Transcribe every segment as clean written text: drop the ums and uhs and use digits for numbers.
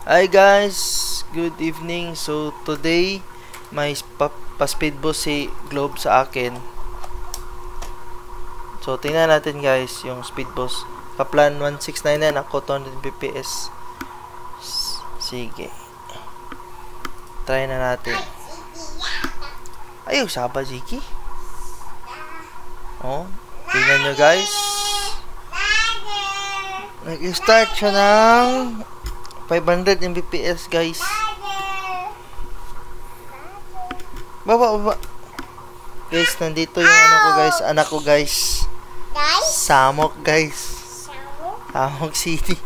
Hi guys, good evening. So today may pa-speed boost si Globe sa akin. So tingnan natin guys yung speed boost. Kaplan 1699 ako 200 fps. Sige. Try na natin. Ayaw saba Ziki. Oh, tingnan nyo guys. Nag-start siya ng 500 Mbps guys. Baba. Guys, nandito yung anak ko guys. Samok guys. Samok City.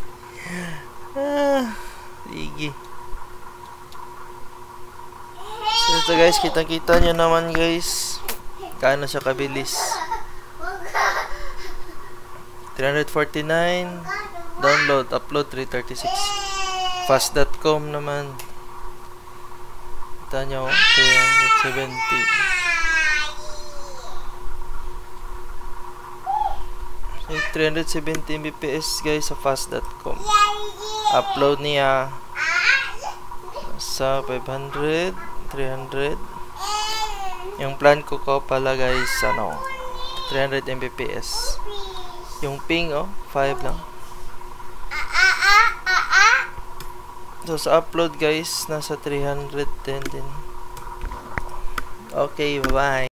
Sige. So ito guys, kitang-kita nyo naman guys. Kaano siya kabilis. 349. Download, upload 336. Fast.com naman. Kita nyo, 370. 370 Mbps guys sa fast.com. Upload niya sa 500, 300. Yung plan ko pala guys, 300 Mbps. Yung ping 5 lang. So sa upload guys, nasa 310 din. Okay, bye-bye.